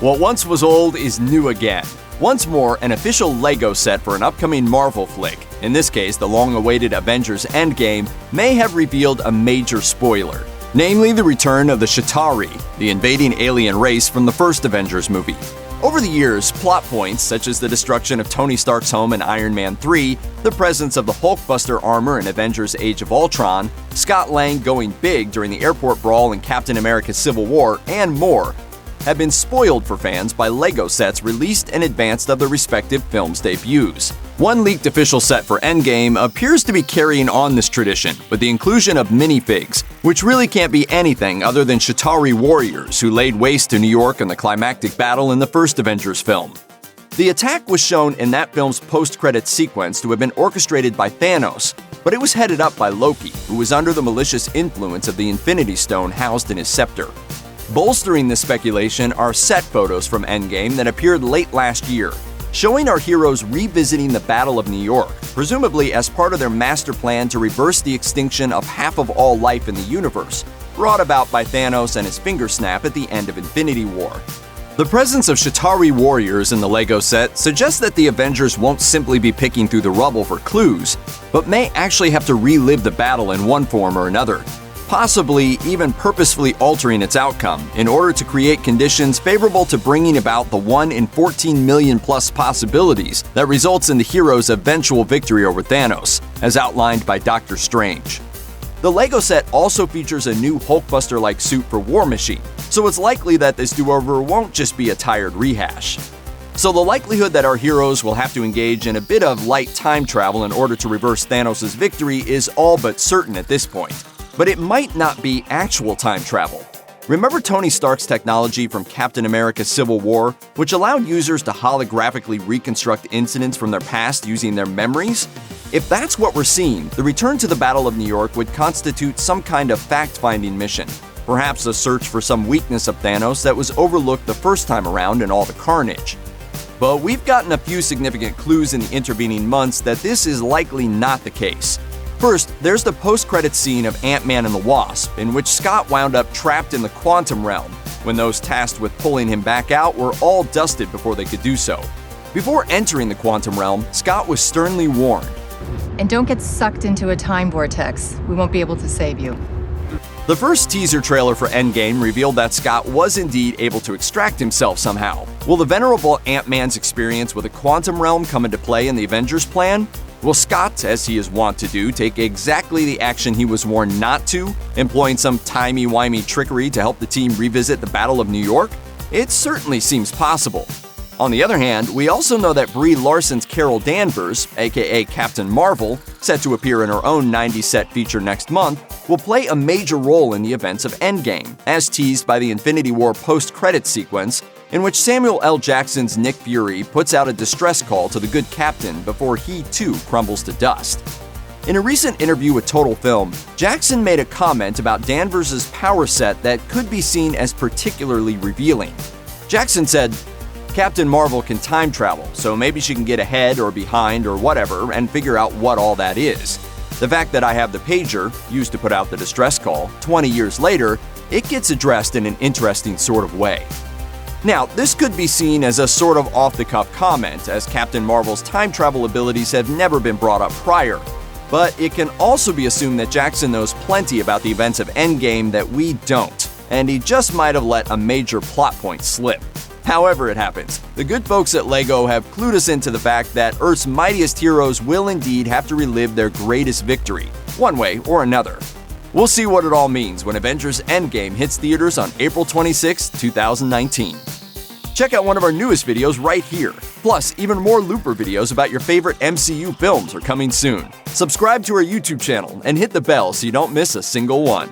What once was old is new again. Once more, an official LEGO set for an upcoming Marvel flick, in this case the long-awaited Avengers Endgame, may have revealed a major spoiler. Namely the return of the Chitauri, the invading alien race from the first Avengers movie. Over the years, plot points such as the destruction of Tony Stark's home in Iron Man 3, the presence of the Hulkbuster armor in Avengers Age of Ultron, Scott Lang going big during the airport brawl in Captain America Civil War, and more, have been spoiled for fans by LEGO sets released in advance of the respective films' debuts. One leaked official set for Endgame appears to be carrying on this tradition with the inclusion of minifigs, which really can't be anything other than Chitauri warriors who laid waste to New York in the climactic battle in the first Avengers film. The attack was shown in that film's post-credits sequence to have been orchestrated by Thanos, but it was headed up by Loki, who was under the malicious influence of the Infinity Stone housed in his scepter. Bolstering this speculation are set photos from Endgame that appeared late last year, showing our heroes revisiting the Battle of New York, presumably as part of their master plan to reverse the extinction of half of all life in the universe, brought about by Thanos and his finger snap at the end of Infinity War. The presence of Chitauri warriors in the LEGO set suggests that the Avengers won't simply be picking through the rubble for clues, but may actually have to relive the battle in one form or another, possibly even purposefully altering its outcome in order to create conditions favorable to bringing about the 1 in 14 million plus possibilities that results in the hero's eventual victory over Thanos, as outlined by Doctor Strange. The LEGO set also features a new Hulkbuster-like suit for War Machine, so it's likely that this do-over won't just be a tired rehash. So the likelihood that our heroes will have to engage in a bit of light time travel in order to reverse Thanos' victory is all but certain at this point. But it might not be actual time travel. Remember Tony Stark's technology from Captain America Civil War, which allowed users to holographically reconstruct incidents from their past using their memories? If that's what we're seeing, the return to the Battle of New York would constitute some kind of fact-finding mission, perhaps a search for some weakness of Thanos that was overlooked the first time around in all the carnage. But we've gotten a few significant clues in the intervening months that this is likely not the case. First, there's the post-credits scene of Ant-Man and the Wasp, in which Scott wound up trapped in the quantum realm, when those tasked with pulling him back out were all dusted before they could do so. Before entering the quantum realm, Scott was sternly warned, "And don't get sucked into a time vortex. We won't be able to save you." The first teaser trailer for Endgame revealed that Scott was indeed able to extract himself somehow. Will the venerable Ant-Man's experience with a quantum realm come into play in the Avengers plan? Will Scott, as he is wont to do, take exactly the action he was warned not to, employing some timey-wimey trickery to help the team revisit the Battle of New York? It certainly seems possible. On the other hand, we also know that Brie Larson's Carol Danvers, aka Captain Marvel, set to appear in her own 90s set feature next month, will play a major role in the events of Endgame, as teased by the Infinity War post-credits sequence, in which Samuel L. Jackson's Nick Fury puts out a distress call to the good captain before he too crumbles to dust. In a recent interview with Total Film, Jackson made a comment about Danvers' power set that could be seen as particularly revealing. Jackson said, "Captain Marvel can time travel, so maybe she can get ahead or behind or whatever and figure out what all that is. The fact that I have the pager, used to put out the distress call, 20 years later, it gets addressed in an interesting sort of way." Now, this could be seen as a sort of off-the-cuff comment, as Captain Marvel's time travel abilities have never been brought up prior. But it can also be assumed that Jackson knows plenty about the events of Endgame that we don't, and he just might have let a major plot point slip. However it happens, the good folks at LEGO have clued us into the fact that Earth's mightiest heroes will indeed have to relive their greatest victory, one way or another. We'll see what it all means when Avengers Endgame hits theaters on April 26, 2019. Check out one of our newest videos right here. Plus, even more Looper videos about your favorite MCU films are coming soon. Subscribe to our YouTube channel and hit the bell so you don't miss a single one.